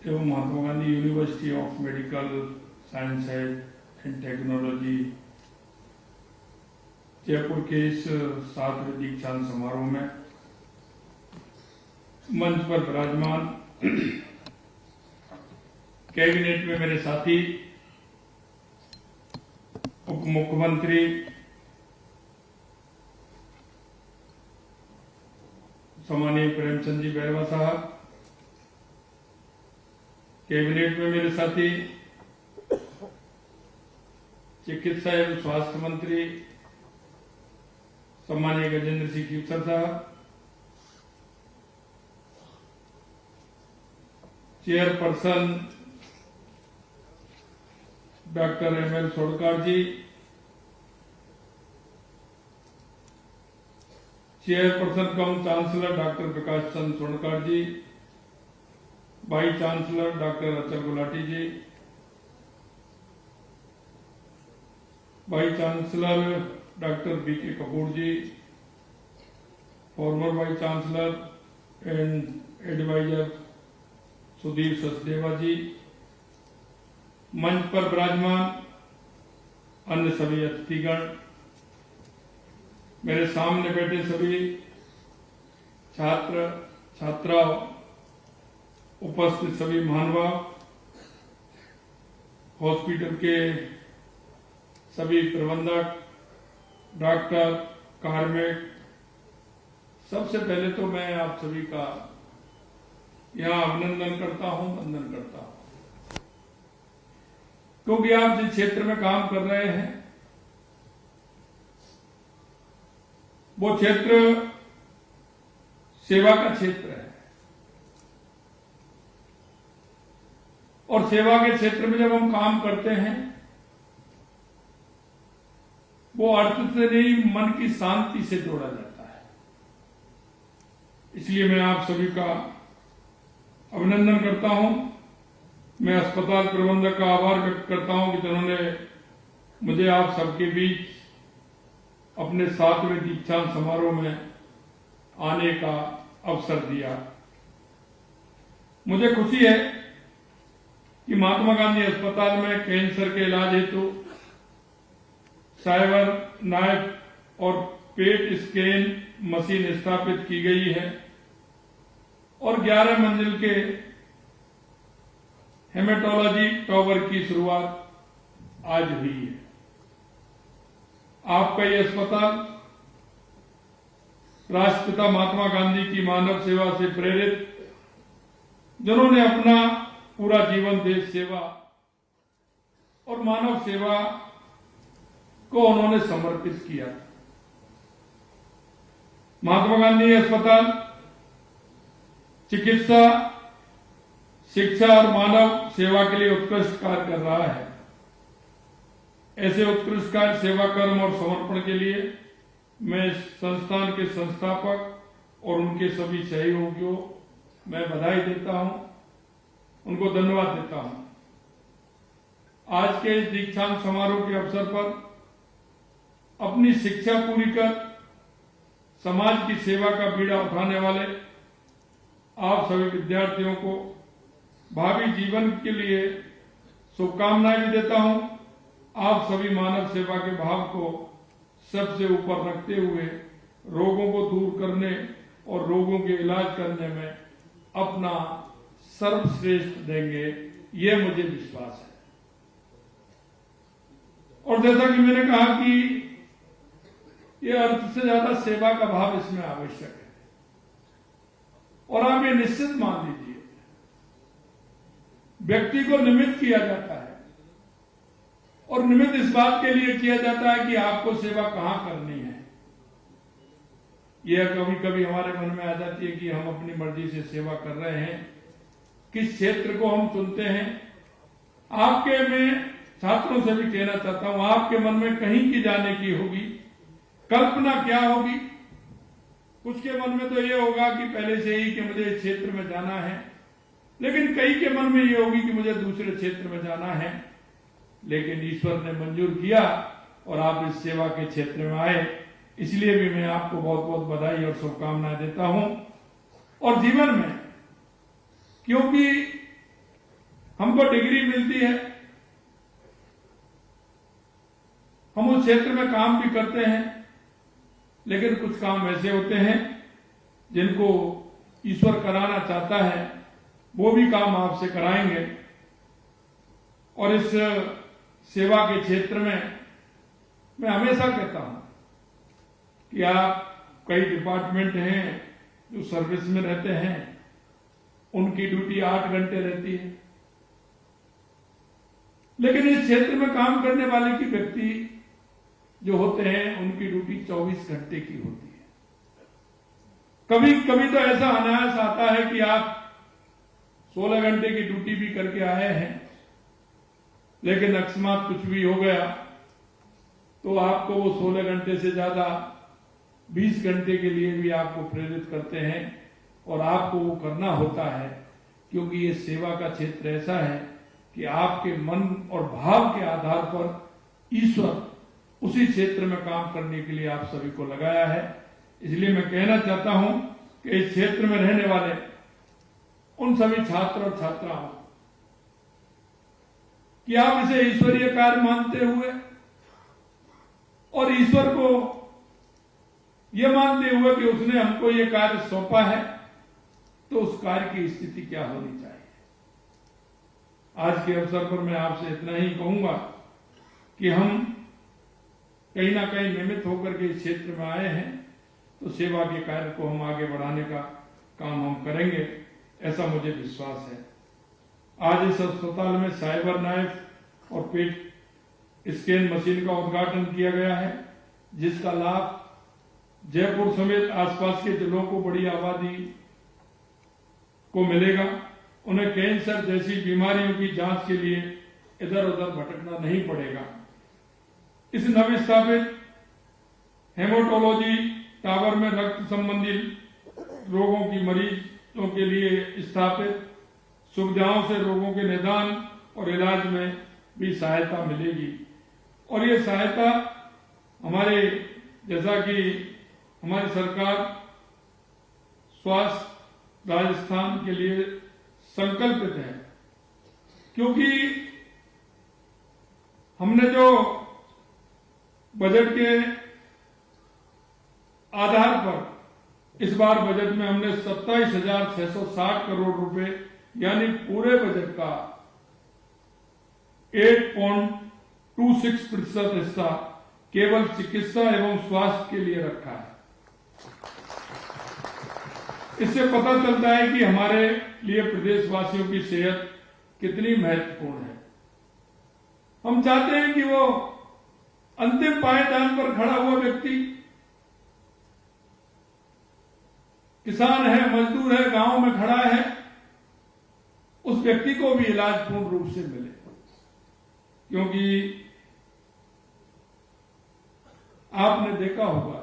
एवं Mahatma Gandhi university of medical science and technology Jaipur के इस 7वें दीक्षांत समारोह में मंच पर विराजमान कैबिनेट में मेरे साथी उप मुख्यमंत्री सम्मानीय प्रेमचंद जी बैरवा साहब, कैबिनेट में मेरे साथी चिकित्सा एवं स्वास्थ्य मंत्री सम्मानीय गजेंद्र सिंह खीपसर साहब, chairperson doctor M L. Sodkar ji, chairperson cum chancellor doctor Prakash Chandra Sodkar ji, vice chancellor doctor Achal Gulati ji, vice chancellor doctor B K. Kapoor ji, former vice chancellor and advisor Sudhir Sachdeva ji, मंच पर विराजमान अन्य सभी अतिथिगण, मेरे सामने बैठे सभी छात्र छात्राओं, उपस्थित सभी महानुभाव, हॉस्पिटल के सभी प्रबंधक, डॉक्टर, कार्मिक, सबसे पहले तो मैं आप सभी का यहां अभिनंदन करता हूं, वंदन करता हूं, क्योंकि आप जिस क्षेत्र में काम कर रहे हैं वो क्षेत्र सेवा का क्षेत्र है, और सेवा के क्षेत्र में जब हम काम करते हैं वो अर्थ से नहीं, मन की शांति से जोड़ा जाता है। इसलिए मैं आप सभी का अभिनंदन करता हूं। मैं अस्पताल प्रबंधक का आभार व्यक्त करता हूं कि जिन्होंने मुझे आप सबके बीच अपने 7वें दीक्षांत समारोह में आने का अवसर दिया। मुझे खुशी है कि महात्मा गांधी अस्पताल में कैंसर के इलाज हेतु साइबर नाइफ और पेट स्कैन मशीन स्थापित की गई है और 11 मंजिल के हेमेटोलॉजी टावर की शुरुआत आज हुई है। आपका ये अस्पताल राष्ट्रपिता महात्मा गांधी की मानव सेवा से प्रेरित, जिन्होंने अपना पूरा जीवन देश सेवा और मानव सेवा को उन्होंने समर्पित किया। महात्मा गांधी अस्पताल चिकित्सा, शिक्षा और मानव सेवा के लिए उत्कृष्ट कार्य कर रहा है। ऐसे उत्कृष्ट कार्य, सेवा, कर्म और समर्पण के लिए मैं संस्थान के संस्थापक और उनके सभी सहयोगियों मैं बधाई देता हूं, उनको धन्यवाद देता हूं। आज के इस दीक्षांत समारोह के अवसर पर अपनी शिक्षा पूरी कर समाज की सेवा का बीड़ा उठाने वाले आप सभी विद्यार्थियों को भावी जीवन के लिए शुभकामनाएं भी देता हूं। आप सभी मानव सेवा के भाव को सबसे ऊपर रखते हुए रोगों को दूर करने और रोगों के इलाज करने में अपना सर्वश्रेष्ठ देंगे, ये मुझे विश्वास है। और जैसा कि मैंने कहा कि ये अर्थ से ज्यादा सेवा का भाव इसमें आवश्यक है, और आप ये निश्चित मान लीजिए, व्यक्ति को निमित्त किया जाता है, और निमित्त इस बात के लिए किया जाता है कि आपको सेवा कहां करनी है। यह कभी कभी हमारे मन में आ जाती है कि हम अपनी मर्जी से सेवा कर रहे हैं, किस क्षेत्र को हम चुनते हैं। आपके मैं छात्रों से भी कहना चाहता हूं, आपके मन में कहीं की जाने की होगी, कल्पना क्या होगी। कुछ के मन में तो ये होगा कि पहले से ही कि मुझे इस क्षेत्र में जाना है, लेकिन कई के मन में ये होगी कि मुझे दूसरे क्षेत्र में जाना है। लेकिन ईश्वर ने मंजूर किया और आप इस सेवा के क्षेत्र में आए, इसलिए भी मैं आपको बहुत बहुत बधाई और शुभकामनाएं देता हूं। और जीवन में, क्योंकि हमको डिग्री मिलती है, हम उस क्षेत्र में काम भी करते हैं, लेकिन कुछ काम ऐसे होते हैं जिनको ईश्वर कराना चाहता है, वो भी काम आपसे कराएंगे। और इस सेवा के क्षेत्र में मैं हमेशा कहता हूं कि आप कई डिपार्टमेंट हैं जो सर्विस में रहते हैं, उनकी ड्यूटी 8 घंटे रहती है, लेकिन इस क्षेत्र में काम करने वाले की व्यक्ति जो होते हैं उनकी ड्यूटी 24 घंटे की होती है। कभी कभी तो ऐसा अनायास आता है कि आप 16 घंटे की ड्यूटी भी करके आए हैं, लेकिन अकस्मात कुछ भी हो गया तो आपको वो 16 घंटे से ज्यादा 20 घंटे के लिए भी आपको प्रेरित करते हैं और आपको वो करना होता है, क्योंकि ये सेवा का क्षेत्र ऐसा है कि आपके मन और भाव के आधार पर ईश्वर उसी क्षेत्र में काम करने के लिए आप सभी को लगाया है। इसलिए मैं कहना चाहता हूं कि इस क्षेत्र में रहने वाले उन सभी छात्र और छात्राओं कि आप इसे ईश्वरीय कार्य मानते हुए और ईश्वर को यह मानते हुए कि उसने हमको ये कार्य सौंपा है, तो उस कार्य की स्थिति क्या होनी चाहिए। आज के अवसर पर मैं आपसे इतना ही कहूंगा कि हम कहीं ना कहीं निमित्त होकर के इस क्षेत्र में आए हैं, तो सेवा के कार्य को हम आगे बढ़ाने का काम हम करेंगे, ऐसा मुझे विश्वास है। आज इस अस्पताल में साइबर नाइफ और पेट स्कैन मशीन का उद्घाटन किया गया है, जिसका लाभ जयपुर समेत आसपास के जिलों को बड़ी आबादी को मिलेगा। उन्हें कैंसर जैसी बीमारियों की जांच के लिए इधर उधर भटकना नहीं पड़ेगा। इस नवस्थापित हेमाटोलॉजी टावर में रक्त संबंधी रोगों की मरीजों के लिए स्थापित सुविधाओं से रोगों के निदान और इलाज में भी सहायता मिलेगी। और ये सहायता हमारे, जैसा कि हमारी सरकार स्वास्थ्य राजस्थान के लिए संकल्पित है, क्योंकि हमने जो बजट के आधार पर इस बार बजट में हमने 27,660 करोड़ रुपए यानी पूरे बजट का 8.26% हिस्सा केवल चिकित्सा एवं स्वास्थ्य के लिए रखा है। इससे पता चलता है कि हमारे लिए प्रदेशवासियों की सेहत कितनी महत्वपूर्ण है। हम चाहते हैं कि वो अंतिम पायदान पर खड़ा हुआ व्यक्ति, किसान है, मजदूर है, गांव में खड़ा है, उस व्यक्ति को भी इलाज पूर्ण रूप से मिले। क्योंकि आपने देखा होगा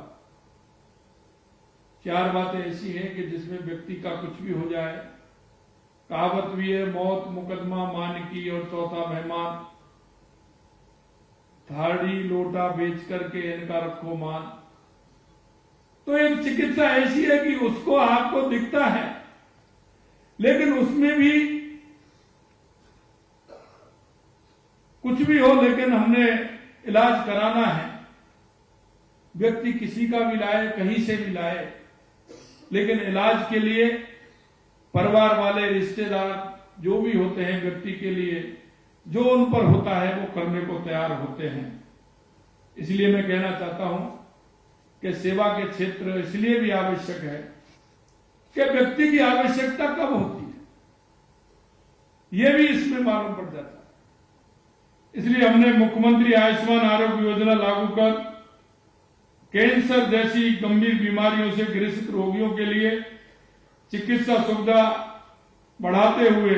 4 बातें ऐसी हैं कि जिसमें व्यक्ति का कुछ भी हो जाए, कहावत भी है, मौत मुकदमा मान की और चौथा मेहमान, थाड़ी लोटा बेच करके इनका रखो मान। तो एक चिकित्सा ऐसी है कि उसको आपको दिखता है, लेकिन उसमें भी कुछ भी हो, लेकिन हमने इलाज कराना है। व्यक्ति किसी का भी लाए, कहीं से भी लाए, लेकिन इलाज के लिए परिवार वाले, रिश्तेदार जो भी होते हैं, व्यक्ति के लिए जो उन पर होता है वो करने को तैयार होते हैं। इसलिए मैं कहना चाहता हूं कि सेवा के क्षेत्र इसलिए भी आवश्यक है कि व्यक्ति की आवश्यकता कब होती है, यह भी इसमें मालूम पड़ जाता है। इसलिए हमने मुख्यमंत्री आयुष्मान आरोग्य योजना लागू कर कैंसर जैसी गंभीर बीमारियों से ग्रसित रोगियों के लिए चिकित्सा सुविधा बढ़ाते हुए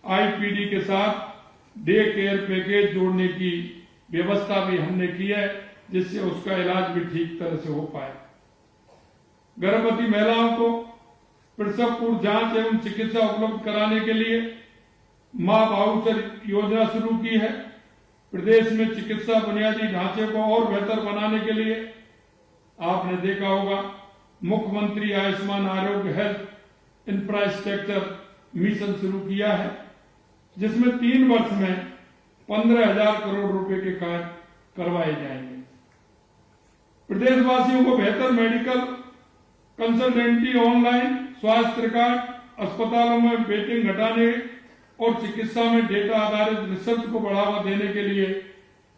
आईपीडी के साथ डे केयर पैकेज जोड़ने की व्यवस्था भी हमने की है, जिससे उसका इलाज भी ठीक तरह से हो पाए। गर्भवती महिलाओं को प्रसव पूर्व जांच एवं चिकित्सा उपलब्ध कराने के लिए मां वाउचर योजना शुरू की है। प्रदेश में चिकित्सा बुनियादी ढांचे को और बेहतर बनाने के लिए आपने देखा होगा मुख्यमंत्री आयुष्मान आरोग्य हेल्थ इंफ्रास्ट्रक्चर मिशन शुरू किया है, जिसमें 3 वर्ष में 15,000 करोड़ रुपए के कार्य करवाए जाएंगे। प्रदेशवासियों को बेहतर मेडिकल कंसल्टेंसी, ऑनलाइन स्वास्थ्य रिकॉर्ड, अस्पतालों में वेटिंग घटाने और चिकित्सा में डेटा आधारित रिसर्च को बढ़ावा देने के लिए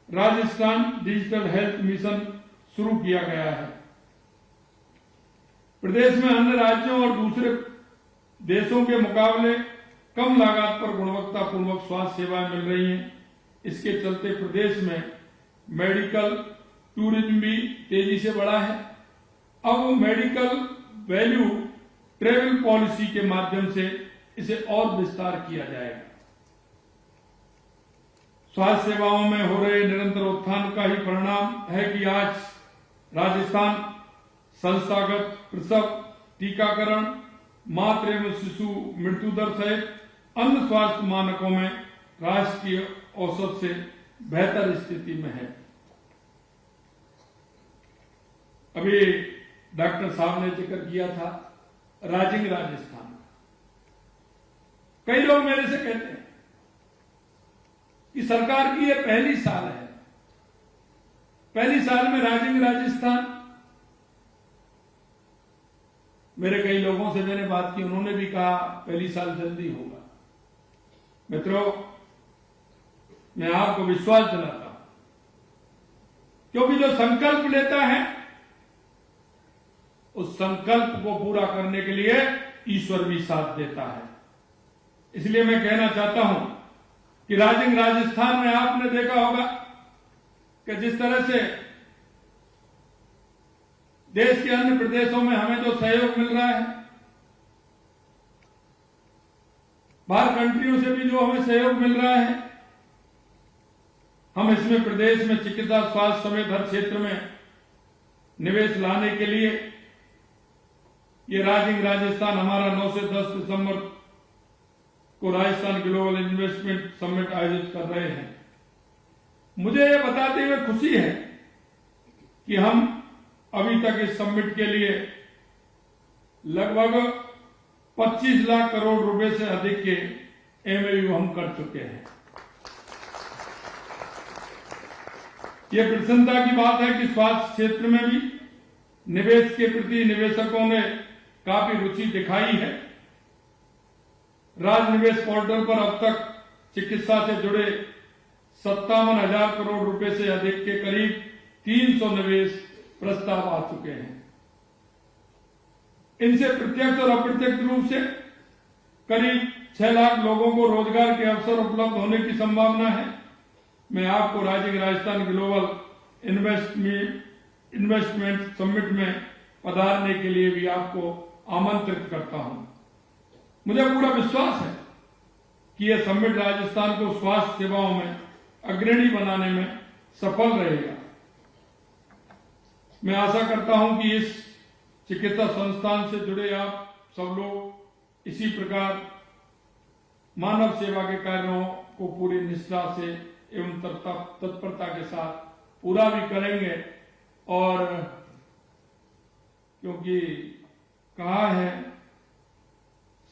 राजस्थान डिजिटल हेल्थ मिशन शुरू किया गया है। प्रदेश में अन्य राज्यों और दूसरे देशों के मुकाबले कम लागत पर गुणवत्तापूर्ण स्वास्थ्य सेवाएं मिल रही हैं। इसके चलते प्रदेश में मेडिकल टूरिज्म भी तेजी से बढ़ा है। अब मेडिकल वैल्यू ट्रेवल पॉलिसी के माध्यम से इसे और विस्तार किया जाएगा। स्वास्थ्य सेवाओं में हो रहे निरंतर उत्थान का ही परिणाम है कि आज राजस्थान संस्थागत प्रसव, टीकाकरण, मातृ एवं शिशु मृत्यु दर सहित अन्य स्वास्थ्य मानकों में राष्ट्रीय औसत से बेहतर स्थिति में है। अभी डॉक्टर साहब ने जिक्र किया था राजिंग राजस्थान। कई लोग मेरे से कहते हैं कि सरकार की यह पहली साल है, पहली साल में राजिंग राजस्थान। मेरे कई लोगों से मैंने बात की, उन्होंने भी कहा पहली साल जल्दी होगा। मित्रों, मैं आपको विश्वास दिलाता हूं, क्योंकि जो संकल्प लेता है उस संकल्प को पूरा करने के लिए ईश्वर भी साथ देता है। इसलिए मैं कहना चाहता हूं कि राजिंग राजस्थान में आपने देखा होगा कि जिस तरह से देश के अन्य प्रदेशों में हमें जो सहयोग मिल रहा है, बाहर कंट्रियों से भी जो हमें सहयोग मिल रहा है, हम इसमें प्रदेश में चिकित्सा, स्वास्थ्य समेत हर क्षेत्र में निवेश लाने के लिए ये राजिंग राजस्थान हमारा 9 से 10 दिसंबर को राजस्थान ग्लोबल इन्वेस्टमेंट समिट आयोजित कर रहे हैं। मुझे यह बताते हुए खुशी है कि हम अभी तक इस समिट के लिए लगभग 25 लाख करोड़ रुपए से अधिक के एमओयू हम कर चुके हैं। यह प्रसन्नता की बात है कि स्वास्थ्य क्षेत्र में भी निवेश के प्रति निवेशकों ने काफी रुचि दिखाई है। राज निवेश पोर्टल पर अब तक चिकित्सा से जुड़े 57,000 करोड़ रुपए से अधिक के करीब 300 निवेश प्रस्ताव आ चुके हैं। इनसे प्रत्यक्ष और अप्रत्यक्ष रूप से करीब 6 लाख लोगों को रोजगार के अवसर उपलब्ध होने की संभावना है। मैं आपको राजिंग राजस्थान ग्लोबल इन्वेस्टमेंट समिट में पधारने के लिए भी आपको आमंत्रित करता हूं। मुझे पूरा विश्वास है कि यह समिट राजस्थान को स्वास्थ्य सेवाओं में अग्रणी बनाने में सफल रहेगा। मैं आशा करता हूं कि इस चिकित्सा संस्थान से जुड़े आप सब लोग इसी प्रकार मानव सेवा के कार्यों को पूरी निष्ठा से एवं तत्परता के साथ पूरा भी करेंगे। और क्योंकि कहा है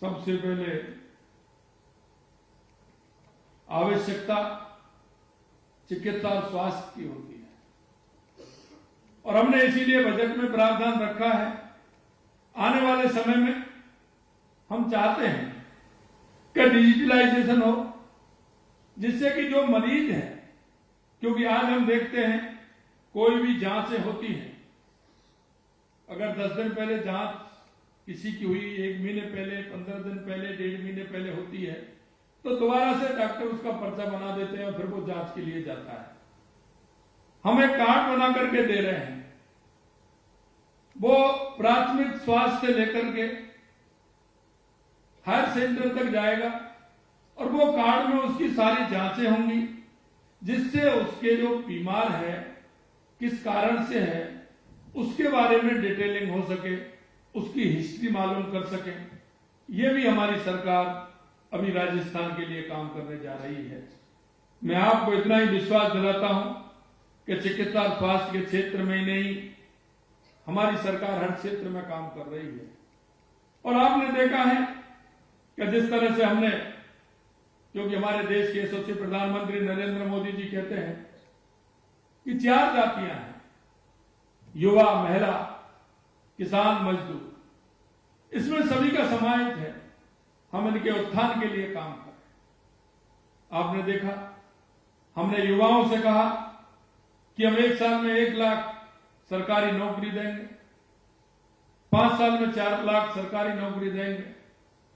सबसे पहले आवश्यकता चिकित्सा और स्वास्थ्य की होती है, और हमने इसीलिए बजट में प्रावधान रखा है। आने वाले समय में हम चाहते हैं कि डिजिटलाइजेशन हो, जिससे कि जो मरीज है, क्योंकि आज हम देखते हैं कोई भी जांचें होती हैं, अगर 10 दिन पहले जांच किसी की हुई, 1 महीने पहले, 15 दिन पहले, 1.5 महीने पहले होती है, तो दोबारा से डॉक्टर उसका पर्चा बना देते हैं और फिर वो जांच के लिए जाता है। हम एक कार्ड बना करके दे रहे हैं, वो प्राथमिक स्वास्थ्य से लेकर के हर सेंटर तक जाएगा और वो कार्ड में उसकी सारी जांचें होंगी, जिससे उसके जो बीमार है, किस कारण से है, उसके बारे में डिटेलिंग हो सके, उसकी हिस्ट्री मालूम कर सके। ये भी हमारी सरकार अभी राजस्थान के लिए काम करने जा रही है। मैं आपको इतना ही विश्वास दिलाता हूं कि चिकित्सा और स्वास्थ्य के क्षेत्र में ही नहीं, हमारी सरकार हर क्षेत्र में काम कर रही है। और आपने देखा है कि जिस तरह से हमने क्योंकि हमारे देश के यशस्वी प्रधानमंत्री नरेंद्र मोदी जी कहते हैं कि 4 जातियां हैं, युवा, महिला, किसान, मजदूर। इसमें सभी का समाहित है। हम इनके उत्थान के लिए काम करें। आपने देखा, हमने युवाओं से कहा कि हम 1 साल में 1 लाख सरकारी नौकरी देंगे, 5 साल में 4 लाख सरकारी नौकरी देंगे।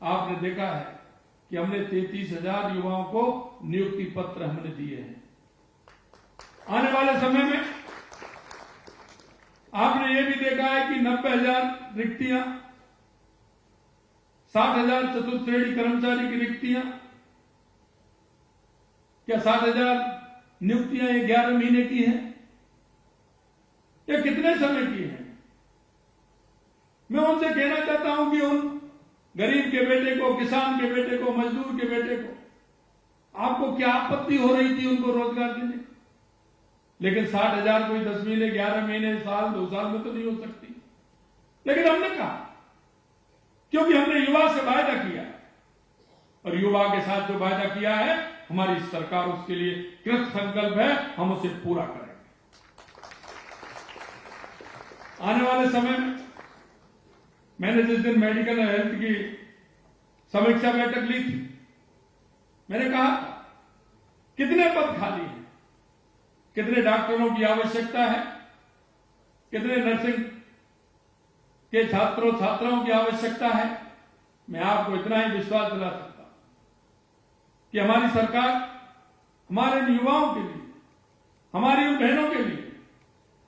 आपने देखा है कि हमने 33,000 युवाओं को नियुक्ति पत्र हमने दिए हैं। आने वाले समय में आपने ये भी देखा है कि 90,000 रिक्तियां, 60,000 चतुर्थ श्रेणी कर्मचारी की रिक्तियां, क्या 60,000 नियुक्तियां 11 महीने की हैं? ये कितने समय की है? मैं उनसे कहना चाहता हूं कि उन गरीब के बेटे को, किसान के बेटे को, मजदूर के बेटे को, आपको क्या आपत्ति हो रही थी उनको रोजगार देने? लेकिन 60,000 कोई 10 महीने, 11 महीने, साल, 2 साल में तो नहीं हो सकती। लेकिन हमने कहा, क्योंकि हमने युवा से वायदा किया, और युवा के साथ जो वायदा किया है, हमारी सरकार उसके लिए कृत संकल्प है, हम उसे पूरा करेंगे। आने वाले समय में मैंने जिस दिन मेडिकल हेल्थ की समीक्षा बैठक ली थी, मैंने कहा कितने पद खाली हैं, कितने डॉक्टरों की आवश्यकता है, कितने नर्सिंग के छात्रों छात्राओं की आवश्यकता है। मैं आपको इतना ही विश्वास दिला सकता हूं कि हमारी सरकार हमारे इन युवाओं के लिए, हमारी उन बहनों के लिए,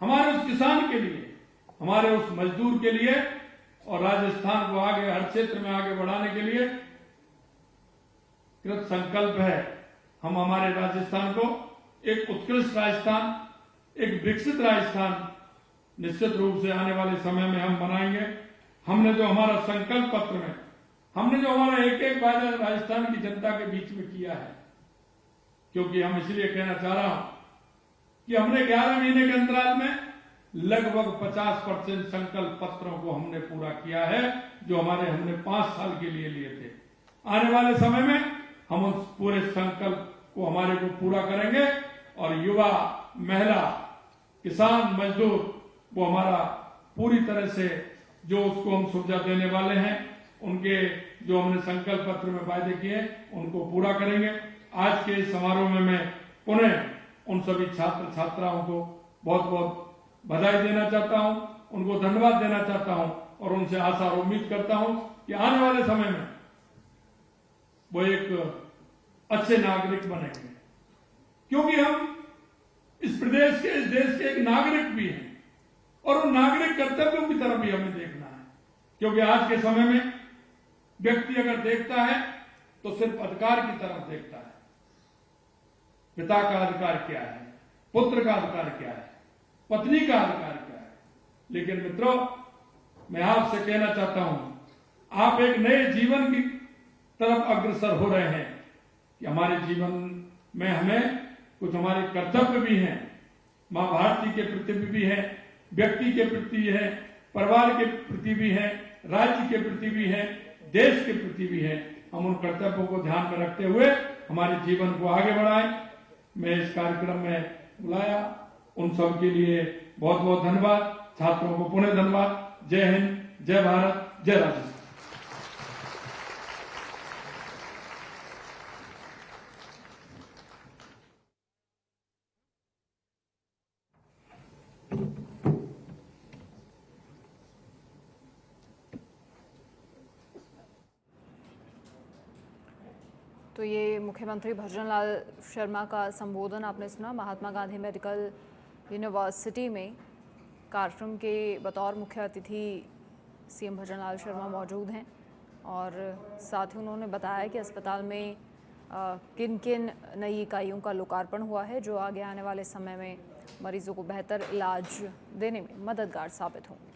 हमारे उस किसान के लिए, हमारे उस मजदूर के लिए और राजस्थान को आगे, हर क्षेत्र में आगे बढ़ाने के लिए कृत संकल्प है। हम हमारे राजस्थान को एक उत्कृष्ट राजस्थान, एक विकसित राजस्थान निश्चित रूप से आने वाले समय में हम बनाएंगे। हमने जो हमारा संकल्प पत्र में, हमने जो हमारा एक एक वायदा राजस्थान की जनता के बीच में किया है, क्योंकि हम इसलिए कहना चाह रहा हूं कि हमने 11 महीने के अंतराल में लगभग 50% संकल्प पत्रों को हमने पूरा किया है, जो हमने 5 साल के लिए लिए थे। आने वाले समय में हम उस पूरे संकल्प को हमारे को पूरा करेंगे, और युवा, महिला, किसान, मजदूर, वो हमारा पूरी तरह से जो उसको हम सुविधा देने वाले हैं, उनके जो हमने संकल्प पत्र में वायदे किए उनको पूरा करेंगे। आज के इस समारोह में मैं पुनः उन सभी छात्र छात्राओं को बहुत बहुत बधाई देना चाहता हूं, उनको धन्यवाद देना चाहता हूं, और उनसे आशा और उम्मीद करता हूं कि आने वाले समय में वो एक अच्छे नागरिक बनेंगे, क्योंकि हम इस प्रदेश के, इस देश के एक नागरिक भी हैं, और उन नागरिक कर्तव्यों की तरफ भी हमें देखना है। क्योंकि आज के समय में व्यक्ति अगर देखता है तो सिर्फ अधिकार की तरफ देखता है। पिता का अधिकार क्या है, पुत्र का अधिकार क्या है, पत्नी का अधिकार क्या है। लेकिन मित्रों, मैं आपसे कहना चाहता हूं, आप एक नए जीवन की तरफ अग्रसर हो रहे हैं कि हमारे जीवन में हमें कुछ हमारे कर्तव्य भी हैं, मां भारती के प्रति भी है, व्यक्ति के प्रति है, परिवार के प्रति भी है, राज्य के प्रति भी है, देश के प्रति भी है। हम उन कर्तव्यों को ध्यान में रखते हुए हमारे जीवन को आगे बढ़ाएं। मैं इस कार्यक्रम में बुलाया, उन सब के लिए बहुत बहुत धन्यवाद। छात्रों को पुनः धन्यवाद। जय हिंद, जय भारत, जय राजस्थान। तो ये मुख्यमंत्री भजनलाल शर्मा का संबोधन आपने सुना। महात्मा गांधी मेडिकल यूनिवर्सिटी में कार्यक्रम के बतौर मुख्य अतिथि सीएम भजनलाल शर्मा मौजूद हैं, और साथ ही उन्होंने बताया कि अस्पताल में किन किन नई इकाइयों का लोकार्पण हुआ है, जो आगे आने वाले समय में मरीजों को बेहतर इलाज देने में मददगार साबित होंगे।